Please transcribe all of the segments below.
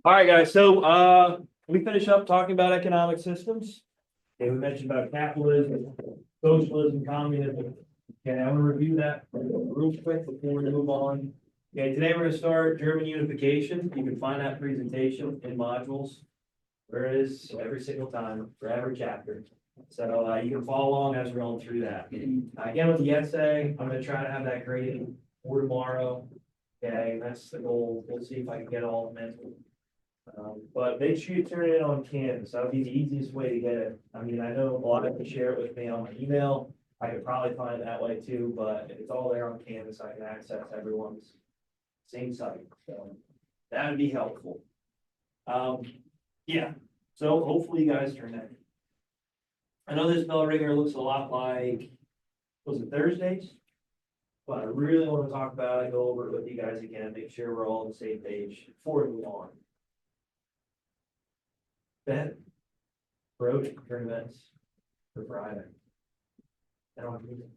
All right, guys. So we finish up talking about economic systems. Okay, we mentioned about capitalism, socialism, communism. Okay, I want to review that real quick before we move on. Okay, today we're going to start German unification. You can find that presentation in modules. There it is every single time for every chapter. So you can follow along as we're going through that. Again, with the essay, I'm going to try to have that graded for tomorrow. Okay, that's the goal. We'll see if I can get all of them. But make sure you turn it in on Canvas. That would be the easiest way to get it. I mean, I know a lot of you share it with me on my email. I could probably find it that way too, but if it's all there on Canvas, I can access everyone's same site. So that would be helpful. Yeah, so hopefully you guys turn that in. I know this bell ringer looks a lot like, was it Thursdays? But I really want to talk about it, go over it with you guys again, make sure we're all on the same page before we move on. Ben, approach tournaments for Friday. I don't need it.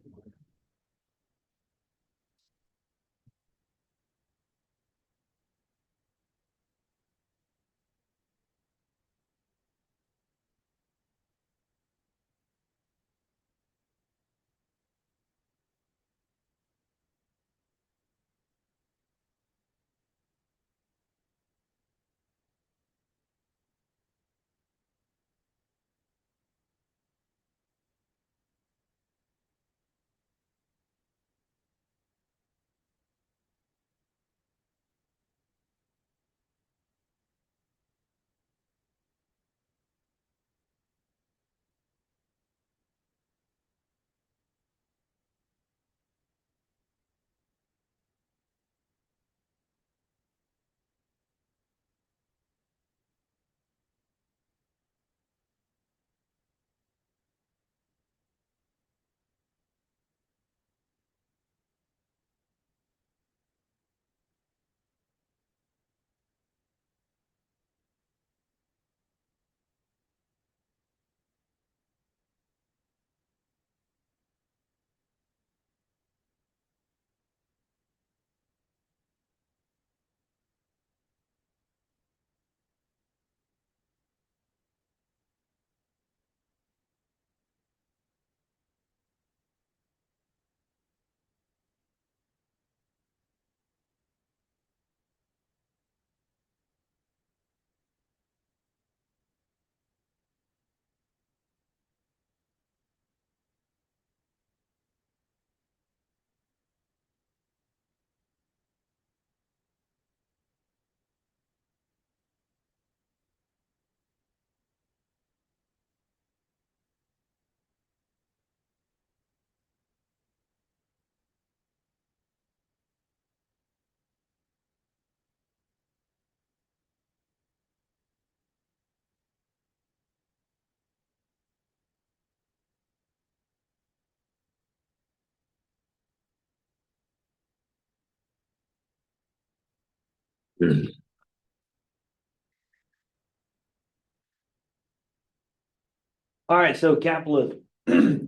All right, so capitalism.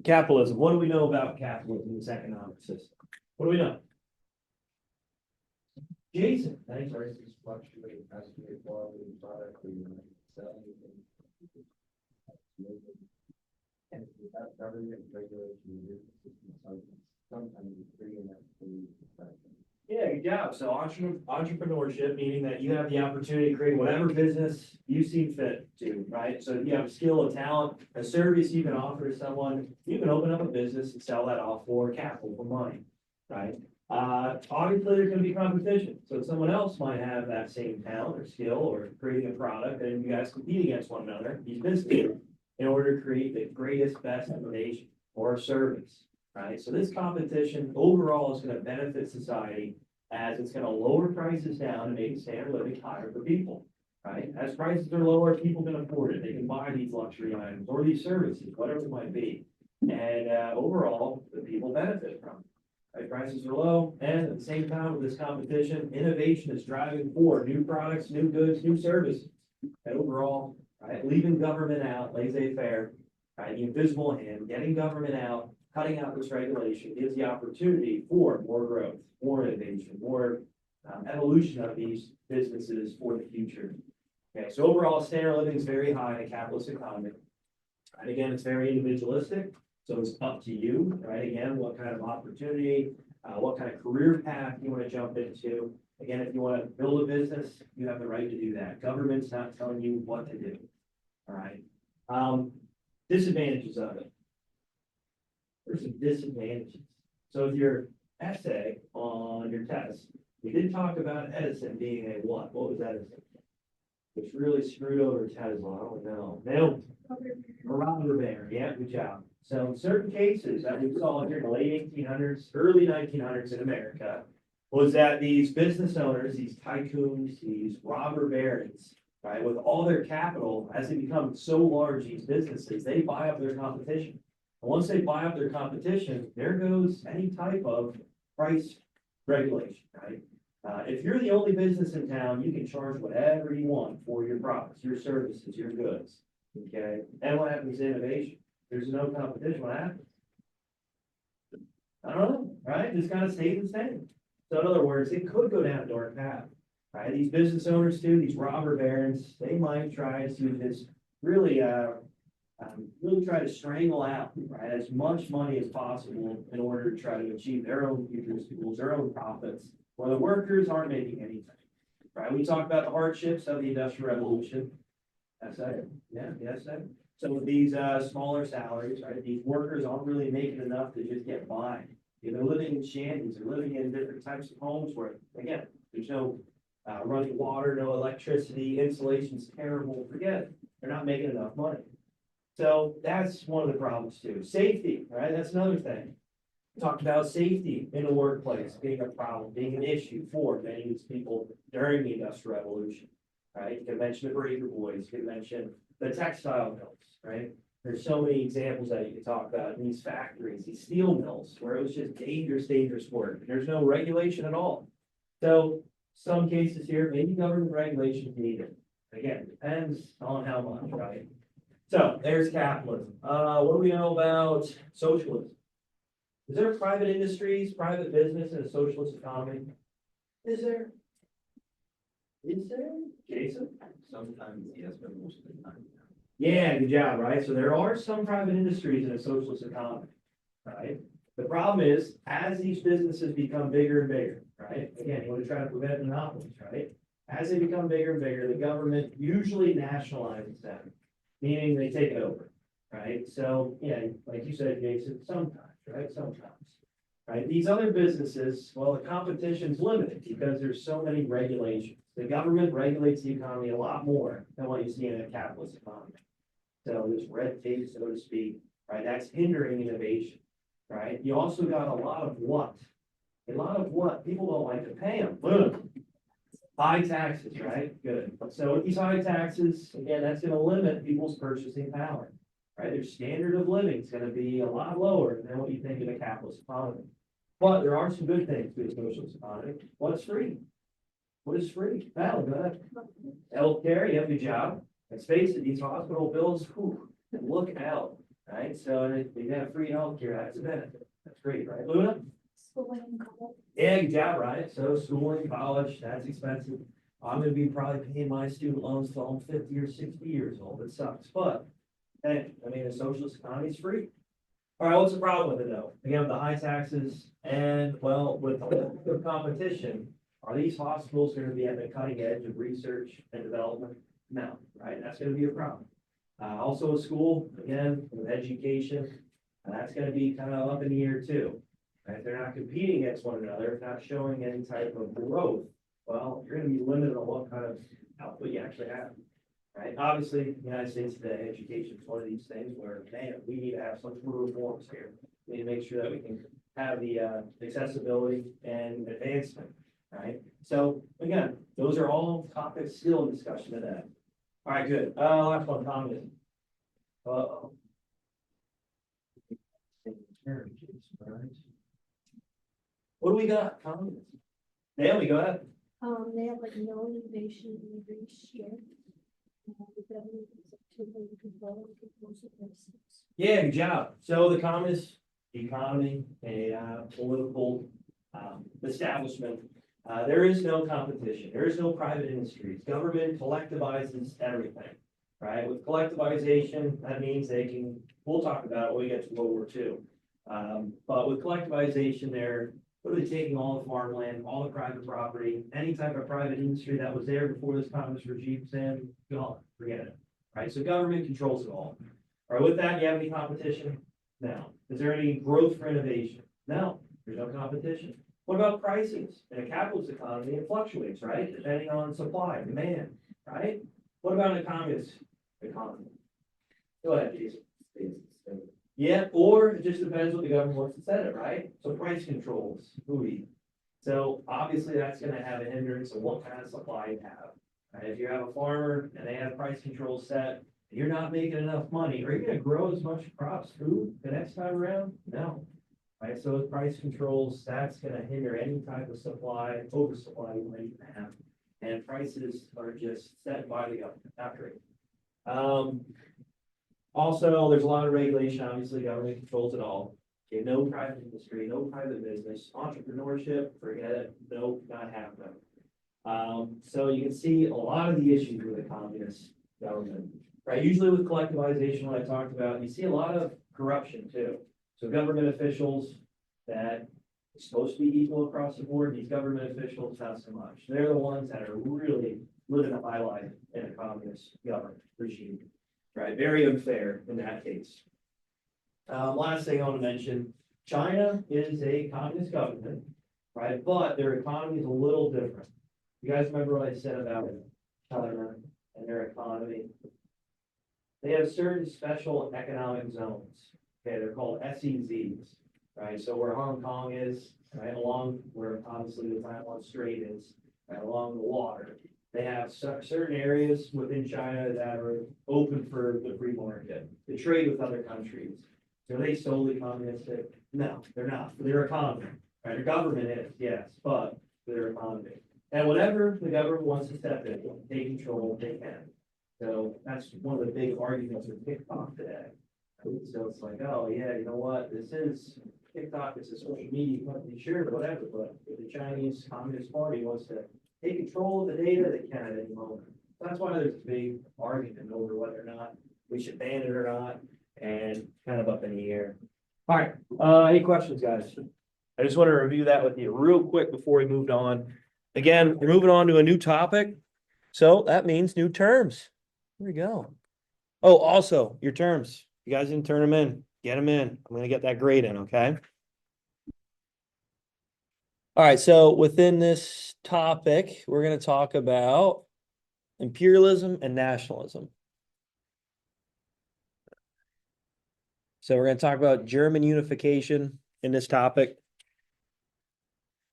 Capitalism. What do we know about capitalism, this economic system? What do we know? Jason, thanks. Prices fluctuate as the quality of product we sell. And without government regulation, sometimes it's pretty enough to. Yeah, good job. So entrepreneurship, meaning that you have the opportunity to create whatever business you see fit to, right? So if you have a skill, a talent, a service you can offer to someone, you can open up a business and sell that off for capital, for money, right? Obviously there's gonna be competition. So someone else might have that same talent or skill or creating a product and you guys compete against one another, these businesses, in order to create the greatest, best innovation or service. Right, so this competition overall is going to benefit society as it's going to lower prices down and make standard of living higher for people. Right, as prices are lower, people can afford it. They can buy these luxury items or these services, whatever it might be. And overall, the people benefit from it. Right, prices are low, and at the same time with this competition, innovation is driving forward new products, new goods, new services. And overall, right, leaving government out, laissez-faire, right, the invisible hand, getting government out, cutting out this regulation gives the opportunity for more growth, more innovation, more evolution of these businesses for the future. Okay, so overall standard of living is very high in a capitalist economy. And again, it's very individualistic, so it's up to you, right? Again, what kind of opportunity, what kind of career path you want to jump into. Again, if you want to build a business, you have the right to do that. Government's not telling you what to do. All right. Disadvantages of it. There's some disadvantages. So if your essay on your test, we did talk about Edison being a what? What was Edison? Which really screwed over Tesla. I don't know. No, a robber baron. Yeah, good job. So in certain cases that we saw here in the late 1800s, early 1900s in America, was that these business owners, these tycoons, these robber barons, right, with all their capital, as they become so large, these businesses, they buy up their competition. And once they buy up their competition, there goes any type of price regulation, right? If you're the only business in town, you can charge whatever you want for your products, your services, your goods. Okay, and what happens to innovation? There's no competition. What happens? I don't know, right? Just kind of stays the same. So in other words, it could go down a dark path, right? These business owners too, these robber barons, they might try to just really, really try to strangle out, right, as much money as possible in order to try to achieve their own future goals, their own profits, where the workers aren't making anything, right? We talked about the hardships of the Industrial Revolution. That's it. Yeah, yes, sir. So with these smaller salaries, right, these workers aren't really making enough to just get by. They're living in shanties, they're living in different types of homes where, again, there's no running water, no electricity, insulation's terrible, forget it. They're not making enough money. So that's one of the problems too. Safety, right? That's another thing. Talked about safety in the workplace being a problem, being an issue for many of these people during the Industrial Revolution, right? You can mention the breaker boys, you can mention the textile mills, right? There's so many examples that you can talk about in these factories, these steel mills, where it was just dangerous work. There's no regulation at all. So some cases here, maybe government regulation is needed. Again, depends on how much, right? So there's capitalism. What do we know about socialism? Is there private industries, private business in a socialist economy? Is there? Is there? Jason? Sometimes, yes, but most of the time. Yeah, good job, right? So there are some private industries in a socialist economy, right? The problem is, as these businesses become bigger and bigger, right? Again, you want to try to prevent monopolies, right? As they become bigger and bigger, the government usually nationalizes them, meaning they take it over, right? So, yeah, like you said, Jason, sometimes, right? Sometimes, right? These other businesses, well, the competition's limited because there's so many regulations. The government regulates the economy a lot more than what you see in a capitalist economy. So there's red tape, so to speak, right? That's hindering innovation, right? You also got a lot of what? A lot of what? People don't like to pay them. Boom. High taxes, right? Good. So with these high taxes, again, that's going to limit people's purchasing power, right? Their standard of living is going to be a lot lower than what you think in a capitalist economy. But there are some good things to a socialist economy. What's free? What is free? Well, go ahead. Healthcare, you have a job. Let's face it, these hospital bills, whew, look out, right? So if you have free healthcare, that's a benefit. That's great, right, Luna? Schooling and college. Yeah, good job, right? So schooling, college, that's expensive. I'm gonna be probably paying my student loans till I'm 50 or 60 years old. It sucks, but hey, I mean, the socialist economy is free. All right, what's the problem with it though? Again, with the high taxes and well, with the competition, are these hospitals gonna be at the cutting edge of research and development? No, right? That's gonna be a problem. Also a school, again, with education, that's gonna be kind of up in the air too. Right? If they're not competing against one another, if not showing any type of growth, well, you're gonna be limited on what kind of output you actually have. Right? Obviously, the United States today, education is one of these things where, man, we need to have some sort of reforms here. We need to make sure that we can have the accessibility and advancement, right? So again, those are all topics still in discussion today. All right, good. Last one, communism. Uh-oh. What do we got? Communism. Naomi, go ahead. They have like no innovation in every year. The government is totally controlling most of those things. Yeah, good job. So the communist economy, a political establishment There is no competition. There is no private industries. Government collectivizes everything, right? With collectivization, that means they can, we'll talk about it when we get to World War II. But with collectivization, they're literally taking all the farmland, all the private property, any type of private industry that was there before this communist regime's in, gone, forget it, right? So government controls it all. All right, with that, you have any competition? No. Is there any growth for innovation? No, there's no competition. What about prices? In a capitalist economy, it fluctuates, right? Depending on supply, demand, right? What about a communist economy? Go ahead, Jason. Yeah, or it just depends what the government wants to set it, right? So price controls, hooey. So obviously that's gonna have a hindrance of what kind of supply you have. Right? If you have a farmer and they have price controls set, and you're not making enough money, are you gonna grow as much crops, food the next time around? No. Right, so with price controls, that's gonna hinder any type of supply, oversupply you might even have. And prices are just set by the government, not great. Also, there's a lot of regulation, obviously, government controls it all. Okay, no private industry, no private business, entrepreneurship, forget it, no, not happening. So you can see a lot of the issues with the communist government, right? Usually with collectivization, what I talked about, you see a lot of corruption too. So government officials that are supposed to be equal across the board, these government officials, not so much. They're the ones that are really living a high life in a communist government regime. Right, very unfair in that case. Last thing I want to mention, China is a communist government, right? But their economy is a little different. You guys remember what I said about China and their economy? They have certain special economic zones. Okay, they're called SEZs, right? So where Hong Kong is, right along where obviously the Taiwan Strait is, right along the water. They have certain areas within China that are open for the free market to trade with other countries. So are they solely communistic? No, they're not. For their economy, right? Their government is, yes, but for their economy. And whatever the government wants to step in, take control, they can. So that's one of the big arguments with TikTok today. So it's like, oh yeah, you know what? This is TikTok, it's a social media company, sure, whatever, but if the Chinese Communist Party wants to take control of the data, they can at any moment. That's why there's a big argument over whether or not we should ban it or not, and kind of up in the air. All right, any questions, guys? I just want to review that with you real quick before we moved on. Again, we're moving on to a new topic, so that means new terms. Here we go. Oh, also, your terms. You guys didn't turn them in. Get them in. I'm going to get that grade in, okay? All right, so within this topic, we're going to talk about imperialism and nationalism. So we're going to talk about German unification in this topic.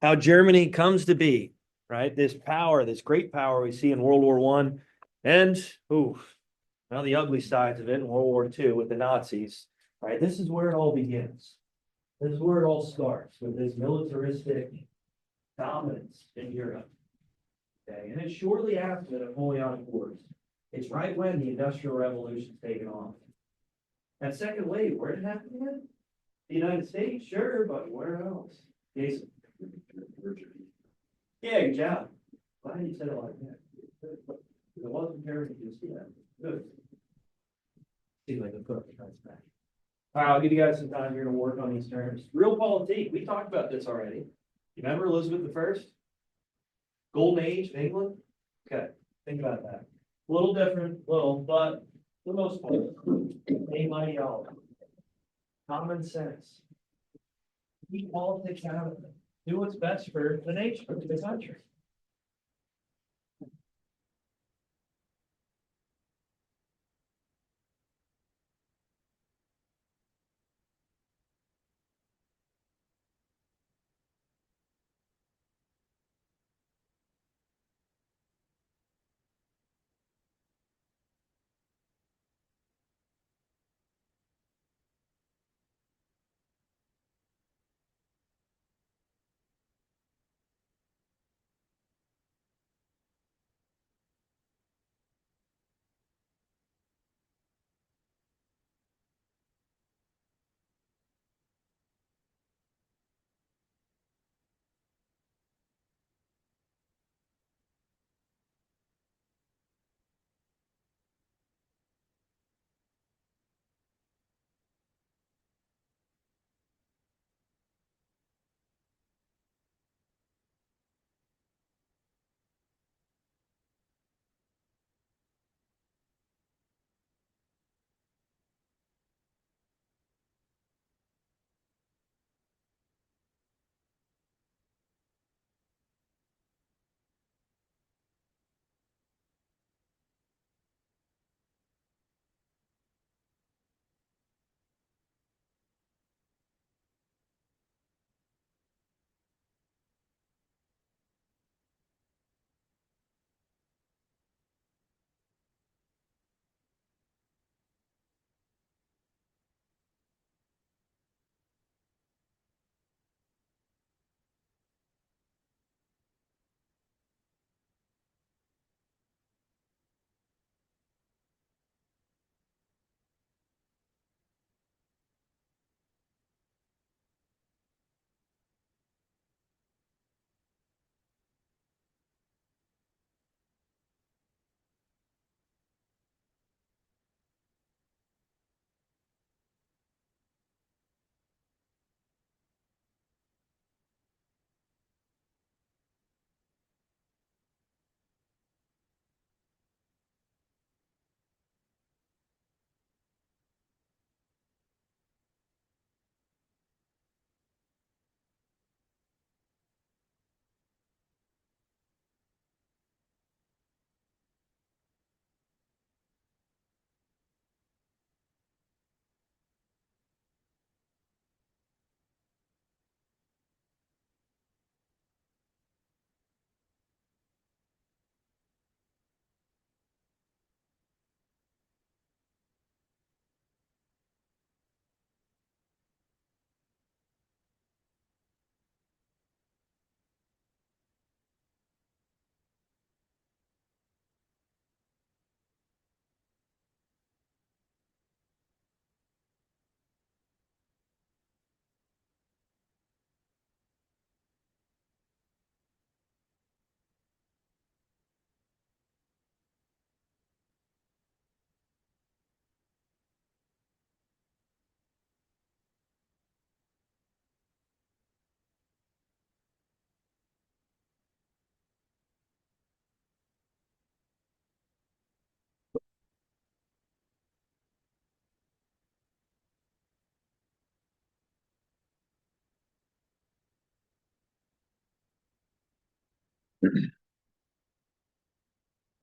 How Germany comes to be, right? This power, this great power we see in World War I, and well, the ugly sides of it in World War II with the Nazis, right? This is where it all begins. This is where it all starts, with this militaristic dominance in Europe. Okay, and it's shortly after the Napoleonic Wars. It's right when the Industrial Revolution's taken off. That second wave, where did it happen again? The United States, sure, but where else? Jason. Yeah, good job. Glad you said it like that. It wasn't very just yet. Good. See, like a cook. All right, I'll give you guys some time here to work on these terms. Realpolitik, we talked about this already. You remember Elizabeth I? Golden Age of England? Okay, think about that. A little different, but for the most part, same ideology. Common sense. Keep politics out of it. Do what's best for the nation, for the country.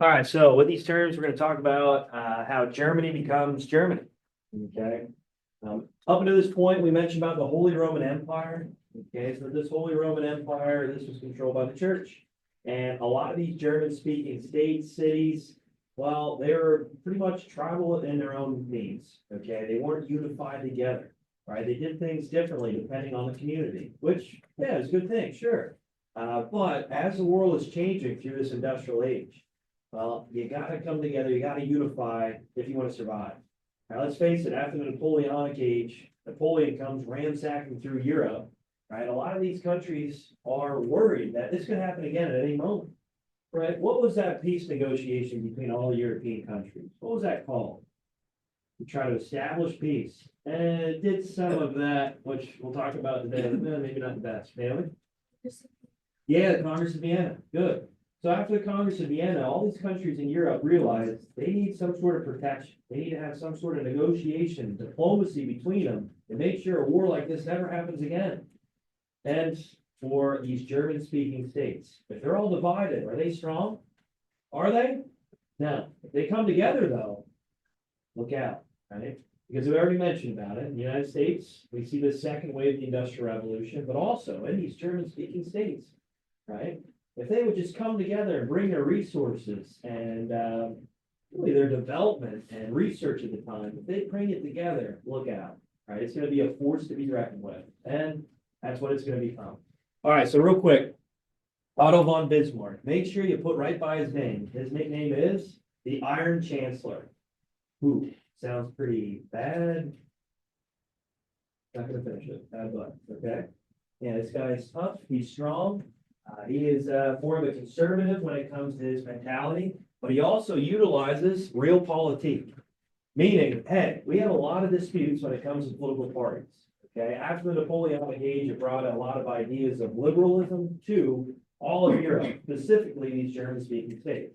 All right, so with these terms, we're going to talk about how Germany becomes Germany. Okay. Up until this point, we mentioned about the Holy Roman Empire. Okay, so this Holy Roman Empire, this was controlled by the church. And a lot of these German-speaking states, cities, well, they were pretty much tribal in their own means. Okay, they weren't unified together, right? They did things differently depending on the community, which, yeah, is a good thing, sure. But as the world is changing through this industrial age, well, you gotta come together, you gotta unify if you want to survive. Now, let's face it, after the Napoleonic age, Napoleon comes ransacking through Europe, right? A lot of these countries are worried that this could happen again at any moment, right? What was that peace negotiation between all the European countries? What was that called? To try to establish peace. And it did some of that, which we'll talk about today, maybe not the best. Naomi? Yeah, the Congress of Vienna, good. So after the Congress of Vienna, all these countries in Europe realized they need some sort of protection. They need to have some sort of negotiation, diplomacy between them to make sure a war like this never happens again. And for these German-speaking states, if they're all divided, are they strong? Are they? No. If they come together, though, look out, right? Because we already mentioned about it. In the United States, we see the second wave of the Industrial Revolution, but also in these German-speaking states, right? If they would just come together and bring their resources and really their development and research at the time, if they bring it together, look out, right? It's going to be a force to be reckoned with, and that's what it's going to become. All right, so real quick, Otto von Bismarck. Make sure you put right by his name. His nickname is the Iron Chancellor. Ooh, sounds pretty bad. Not going to finish it. Bad luck. Okay. Yeah, this guy's tough. He's strong. He is more of a conservative when it comes to his mentality, but he also utilizes realpolitik, meaning, hey, we have a lot of disputes when it comes to political parties. Okay, after the Napoleonic age, it brought a lot of ideas of liberalism to all of Europe, specifically these German-speaking states.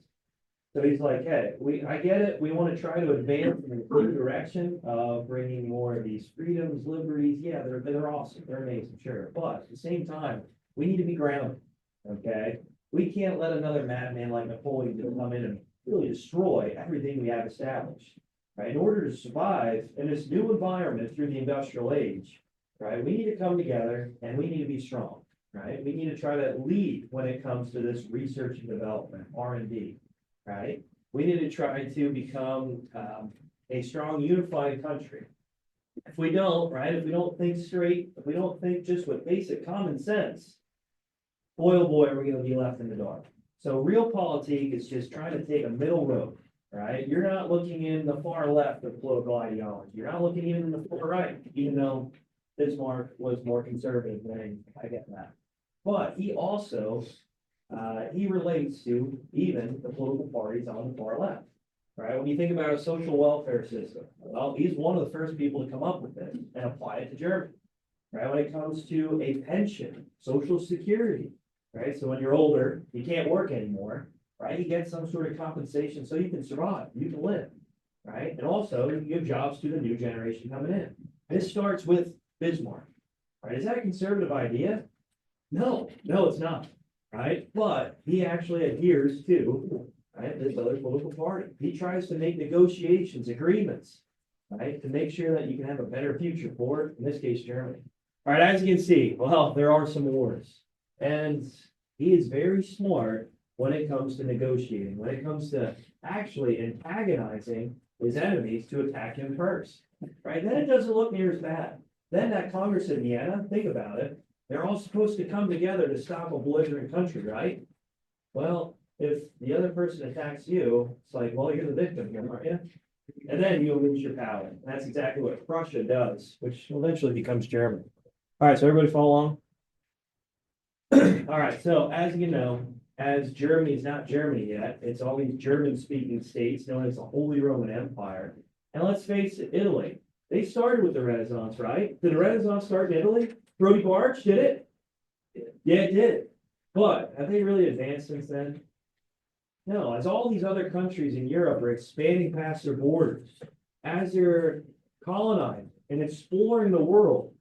So he's like, hey, I get it. We want to try to advance in a good direction of bringing more of these freedoms, liberties. Yeah, they're awesome. They're amazing, sure. But at the same time, we need to be grounded. Okay, we can't let another madman like Napoleon come in and really destroy everything we have established. Right, in order to survive in this new environment through the industrial age, right, we need to come together and we need to be strong. Right, we need to try to lead when it comes to this research and development, R&D. Right, we need to try to become a strong, unified country. If we don't, right, if we don't think straight, if we don't think just with basic common sense, boy, oh boy, we're going to be left in the dark. So realpolitik is just trying to take a middle road, right? You're not looking in the far left of political ideology. You're not looking even in the far right, even though Bismarck was more conservative than I get that. But he also, he relates to even the political parties on the far left, right? When you think about a social welfare system, well, he's one of the first people to come up with it and apply it to Germany, right? When it comes to a pension, Social Security, right? So when you're older, you can't work anymore, right? You get some sort of compensation so you can survive, you can live, right? And also you give jobs to the new generation coming in. This starts with Bismarck, right? Is that a conservative idea? No, it's not, right? But he actually adheres to, right, this other political party. He tries to make negotiations, agreements, right, to make sure that you can have a better future for, in this case, Germany. All right, as you can see, well, there are some wars. And he is very smart when it comes to negotiating, when it comes to actually antagonizing his enemies to attack him first, right? Then it doesn't look near as bad. Then that Congress in Vienna, think about it, they're all supposed to come together to stop a belligerent country, right? Well, if the other person attacks you, it's like, well, you're the victim here, aren't you? And then you'll lose your power. And that's exactly what Prussia does, which eventually becomes Germany. All right, so everybody follow along. All right, so as you know, as Germany is not Germany yet, it's all these German-speaking states known as the Holy Roman Empire. And let's face it, Italy, they started with the Renaissance, right? Did the Renaissance start in Italy? Rody Barch, did it? Yeah, it did. But have they really advanced since then? No, as all these other countries in Europe are expanding past their borders, as they're colonizing and exploring the world,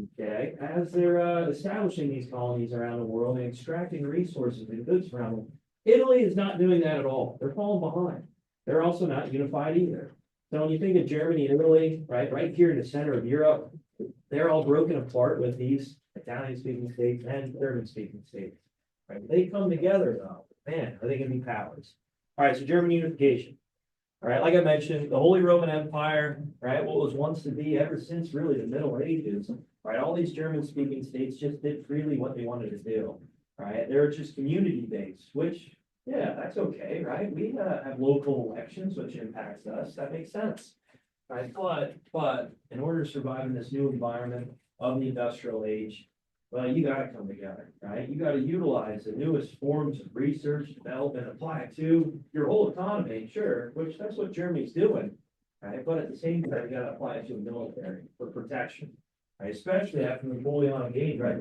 Okay, as they're establishing these colonies around the world and extracting resources and goods from them. Italy is not doing that at all. They're falling behind. They're also not unified either. So when you think of Germany and Italy, right here in the center of Europe, they're all broken apart with these Italian speaking states and German speaking states. Right? They come together though, man, are they gonna be powers? All right, so German unification. All right, like I mentioned, the Holy Roman Empire, right, what was once to be ever since really the Middle Ages, right? All these German speaking states just did freely what they wanted to do. Right? They're just community based, which, yeah, that's okay, right? We have local elections, which impacts us. That makes sense. Right? But in order to survive in this new environment of the industrial age, well, you gotta come together, right? You gotta utilize the newest forms of research, development, apply it to your whole economy, sure, which that's what Germany's doing. Right? But at the same time, you gotta apply it to the military for protection, right? Especially after the Napoleonic age, right?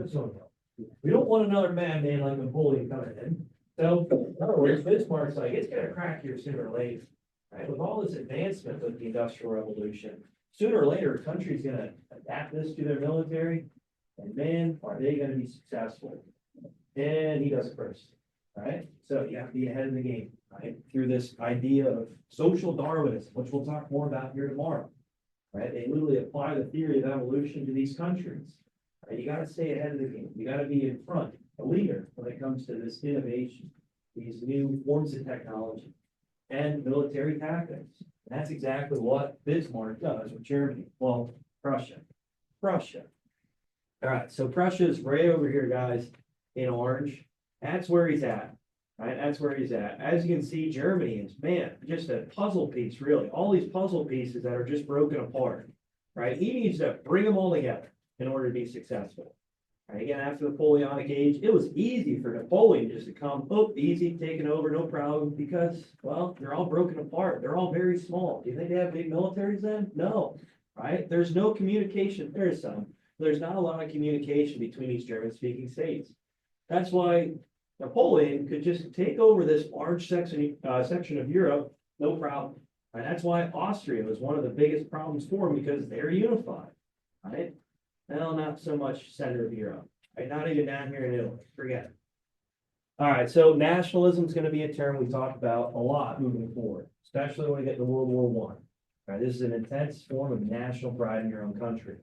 We don't want another madman like Napoleon coming in. So, in other words, Bismarck's like, it's gonna crack here sooner or later, right? With all this advancement with the Industrial Revolution, sooner or later, a country's gonna adapt this to their military, and man, are they gonna be successful? And he does it first, right? So you have to be ahead of the game, right? Through this idea of social Darwinism, which we'll talk more about here tomorrow, right? They literally apply the theory of evolution to these countries. Right? You gotta stay ahead of the game. You gotta be in front, a leader when it comes to this innovation, these new forms of technology and military tactics. And that's exactly what Bismarck does with Germany. Well, Prussia. All right, so Prussia's right over here, guys, in orange. That's where he's at. Right, that's where he's at. As you can see, Germany is, man, just a puzzle piece, really. All these puzzle pieces that are just broken apart. Right? He needs to bring them all together in order to be successful. Right, again, after the Napoleonic age, it was easy for Napoleon just to come, oh, easy, taking over, no problem, because, well, they're all broken apart. They're all very small. Do you think they have big militaries then? No, right? There's no communication. There's some. There's not a lot of communication between these German-speaking states. That's why Napoleon could just take over this large section of Europe, no problem. And that's why Austria was one of the biggest problems for him, because they're unified, right? Well, not so much center of Europe, right? Not even down here in Italy, forget it. All right, so nationalism is going to be a term we talk about a lot moving forward, especially when we get to World War One. Right, this is an intense form of national pride in your own country.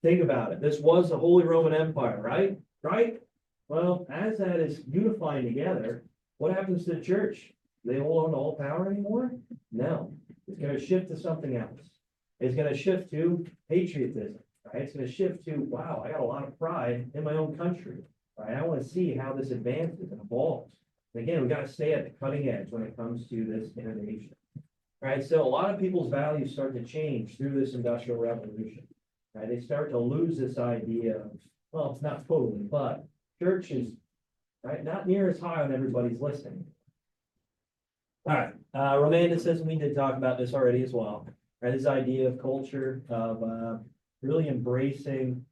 Think about it. This was the Holy Roman Empire, right? Right? Well, as that is unifying together, what happens to the church? Do they hold on to all power anymore? No. It's going to shift to something else. It's going to shift to patriotism. Right? It's going to shift to, wow, I got a lot of pride in my own country. Right? I want to see how this advances and evolves. And again, we got to stay at the cutting edge when it comes to this innovation. Right? So a lot of people's values start to change through this industrial revolution. Right? They start to lose this idea of, well, it's not totally, but church is right not near as high on everybody's listing. All right, romanticism, we did talk about this already as well. Right? This idea of culture of really embracing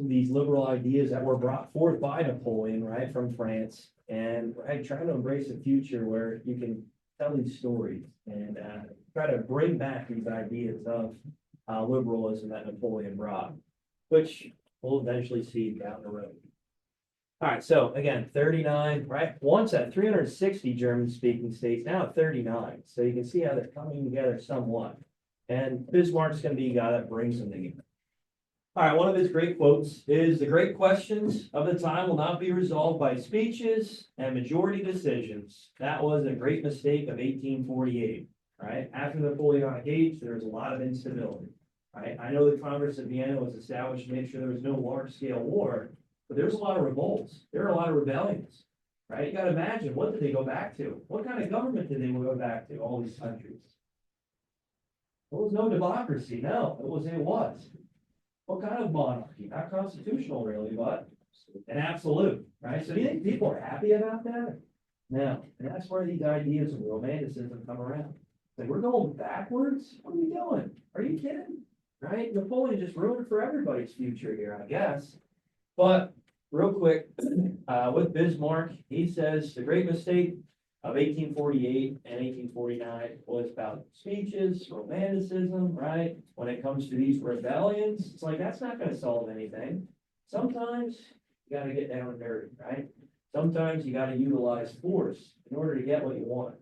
these liberal ideas that were brought forth by Napoleon, right, from France, and right, trying to embrace a future where you can tell these stories and try to bring back these ideas of liberalism that Napoleon brought, which we'll eventually see down the road. All right, so again, 39, right? Once at 360 German-speaking states, now at 39. So you can see how they're coming together somewhat. And Bismarck's going to be a guy that brings them together. All right, one of his great quotes is, "The great questions of the time will not be resolved by speeches and majority decisions." That was a great mistake of 1848, right? After the Napoleonic age, there was a lot of instability, right? I know the Congress of Vienna was established to make sure there was no large-scale war, but there's a lot of revolts. There are a lot of rebellions, right? You got to imagine, what did they go back to? What kind of government did they go back to, all these countries? There was no democracy, no, it was. What kind of monarchy? Not constitutional really, but an absolute, right? So do you think people are happy about that? No, and that's where these ideas of romanticism come around. Like, we're going backwards? What are we doing? Are you kidding? Right? Napoleon just ruined for everybody's future here, I guess. But real quick, with Bismarck, he says the great mistake of 1848 and 1849 was about speeches, romanticism, right? When it comes to these rebellions, it's like, that's not gonna solve anything. Sometimes you gotta get down and dirty, right? Sometimes you gotta utilize force in order to get what you want,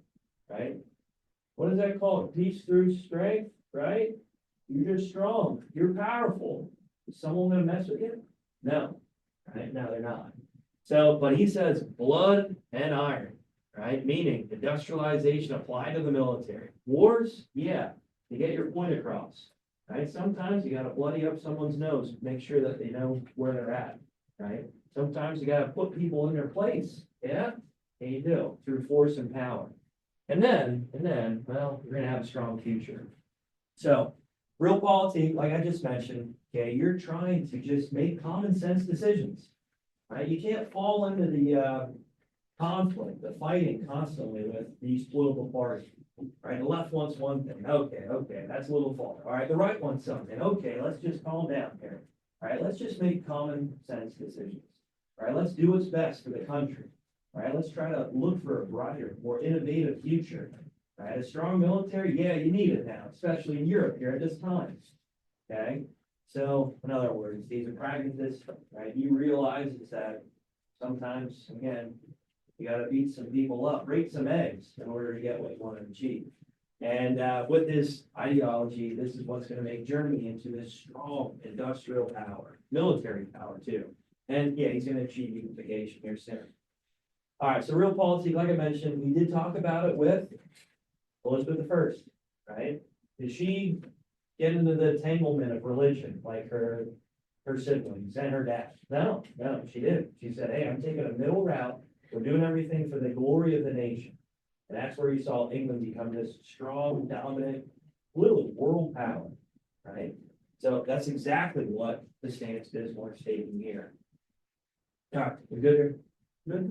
right? What is that called? Peace through strength, right? You're just strong, you're powerful. Is someone gonna mess with you? No, right? No, they're not. So, but he says blood and iron, right? Meaning industrialization applied to the military. Wars, yeah, to get your point across, right? Sometimes you gotta bloody up someone's nose, make sure that they know where they're at, right? Sometimes you gotta put people in their place, yeah? And you do, through force and power. And then, well, you're gonna have a strong future. So, real policy, like I just mentioned, okay, you're trying to just make common sense decisions. Right, you can't fall into the conflict, the fighting constantly with these political parties. Right, the left wants one thing, okay, that's a little far. All right, the right wants something, okay, let's just calm down here. All right, let's just make common sense decisions. All right, let's do what's best for the country. All right, let's try to look for a brighter, more innovative future. All right, a strong military, yeah, you need it now, especially in Europe here at this time. Okay, so in other words, he's a pragmatist, right? You realize that sometimes, again, you gotta beat some people up, break some eggs in order to get what you want to achieve. And with this ideology, this is what's gonna make Germany into this strong industrial power, military power too. And yeah, he's gonna achieve unification here soon. All right, so real policy, like I mentioned, we did talk about it with Elizabeth I, right? Did she get into the entanglement of religion like her siblings and her dad? No, she didn't. She said, hey, I'm taking a middle route. We're doing everything for the glory of the nation. And that's where you saw England become this strong, dominant, literally world power, right? So that's exactly what the stance Bismarck's taking here. All right, we good here? Good?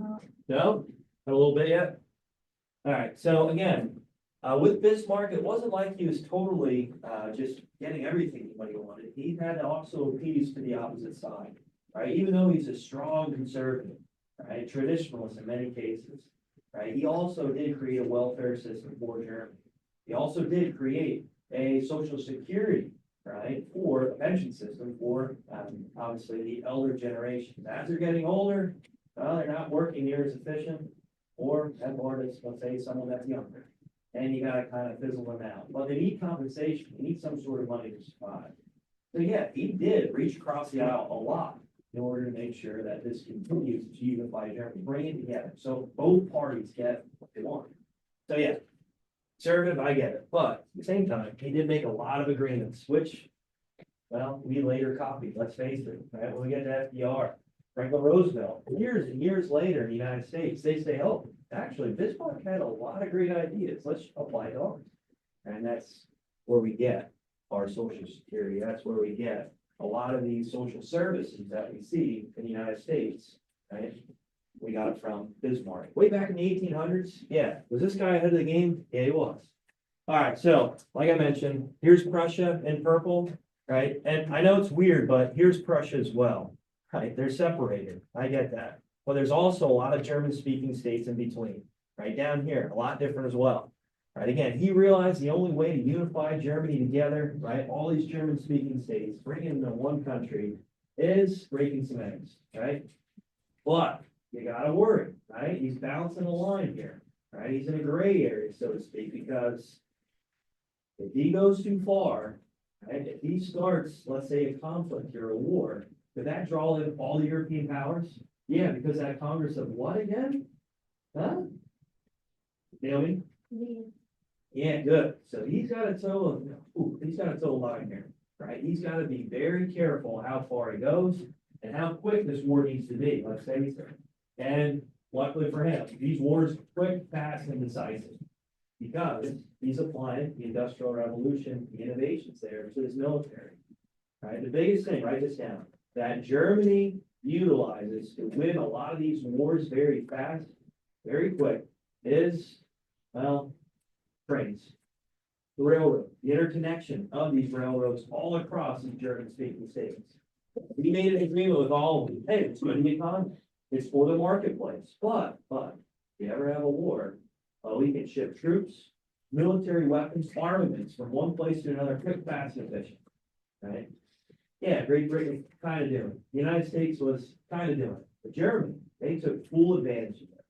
No? Not a little bit yet? All right, so again, with Bismarck, it wasn't like he was totally just getting everything what he wanted. He had to also appease to the opposite side, right? Even though he's a strong conservative, right? Traditionalist in many cases, right? He also did create a welfare system for Germany. He also did create a social security, right? For a pension system for obviously the elder generation. As they're getting older, well, they're not working near as efficient, or at more, let's say, someone that's younger. And you gotta kind of fizzle them out. But they need compensation, they need some sort of money to survive. So yeah, he did reach across the aisle a lot in order to make sure that this continues to unify Germany, bring it together, so both parties get what they want. So yeah, conservative, I get it, but at the same time, he did make a lot of agreements, which, well, we later copied, let's face it, right? When we get to FDR, Franklin Roosevelt, years and years later in the United States, they say, oh, actually, Bismarck had a lot of great ideas. Let's apply to ours. And that's where we get our social security. That's where we get a lot of these social services that we see in the United States, right? We got it from Bismarck. Way back in the 1800s, yeah. Was this guy ahead of the game? Yeah, he was. All right, so like I mentioned, here's Prussia in purple, right? And I know it's weird, but here's Prussia as well, right? They're separated. I get that. But there's also a lot of German-speaking states in between, right down here, a lot different as well. Right, again, he realized the only way to unify Germany together, right, all these German-speaking states, bring them into one country, is breaking some eggs, right? But you gotta worry, right? He's balancing a line here, right? He's in a gray area, so to speak, because if he goes too far, right, if he starts, let's say, a conflict or a war, could that draw in all the European powers? Yeah, because that Congress of what again? Huh? Naomi? Yeah, good. So he's got a toe line here, right? He's got to be very careful how far he goes and how quick this war needs to be, let's say so. And luckily for him, these wars quick, fast, and decisive. Because he's applying the Industrial Revolution, the innovations there to his military. Right? The biggest thing, write this down, that Germany utilizes to win a lot of these wars very fast, very quick, is, well, trains, the railroad, the interconnection of these railroads all across the German-speaking states. We made an agreement with all of them. Hey, it's good to the economy. It's for the marketplace. But, if you ever have a war, Well, we can ship troops, military weapons, armaments from one place to another, quick, fast, and efficient. Right? Yeah, Great Britain was kind of doing it. The United States was kind of doing it. But Germany, they took full advantage of it.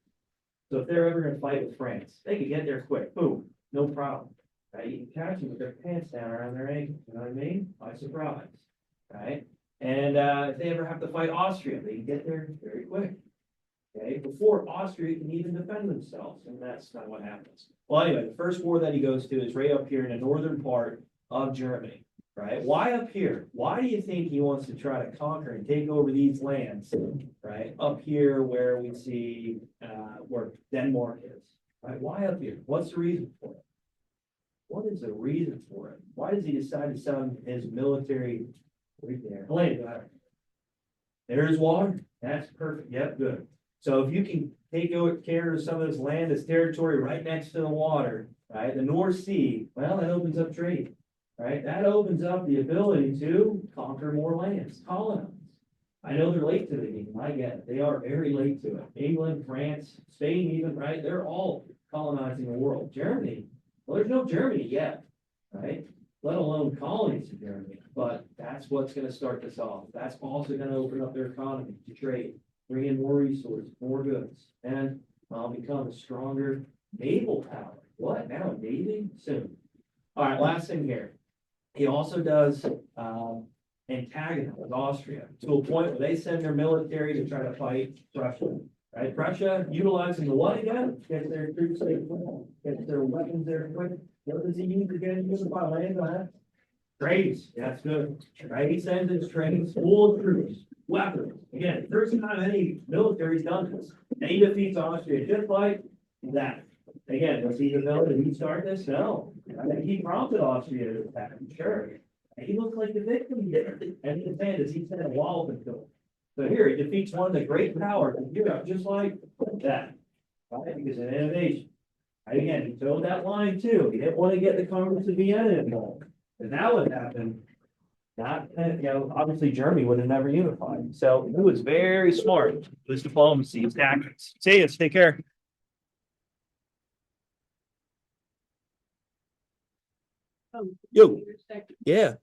So if they're ever going to fight with France, they could get there quick. Boom, no problem. Right? You can catch them with their pants down around their ankles. You know what I mean? By surprise. Right? And if they ever have to fight Austria, they can get there very quick. Okay, before Austria can even defend themselves, and that's not what happens. Well, anyway, the first war that he goes to is right up here in the northern part of Germany, right? Why up here? Why do you think he wants to try to conquer and take over these lands, right? Up here where we see where Denmark is, right? Why up here? What's the reason for it? What is the reason for it? Why does he decide to send his military right there? Helene, go ahead. There's water. That's perfect. Yep, good. So if you can take care of some of this land, this territory right next to the water, right? The North Sea, well, that opens up trade, right? That opens up the ability to conquer more lands, colonize. I know they're late to the game. I get it. They are very late to it. England, France, Spain, even, right? They're all colonizing the world. Germany, well, there's no Germany yet, right? Let alone colonies in Germany. But that's what's going to start this off. That's also going to open up their economy to trade. Bring in more resources, more goods, and become a stronger naval power. What now? A navy soon. All right, last thing here. He also does antagonize Austria to a point where they send their military to try to fight Prussia. Right? Prussia utilizing the what again? Get their troops there quick, get their weapons there quick. What does he use again? Unify land on that? Trains. That's good. Right? He sends his trains full of troops. Weapons. Again, first time any military's done this. And he defeats Austria just like that. Again, was he the villain? Did he start this? No. I think he prompted Austria to attack. Sure. And he looked like the victim here. And he said, as he said, a wall into him. So here he defeats one of the great powers in Europe, just like that. Right? Because of innovation. And again, he told that line too. He didn't want to get the Congress of Vienna involved. And that would happen. Not, obviously Germany would have never unified. So he was very smart with his diplomacy, his tactics. See you, take care. Yo. Yeah.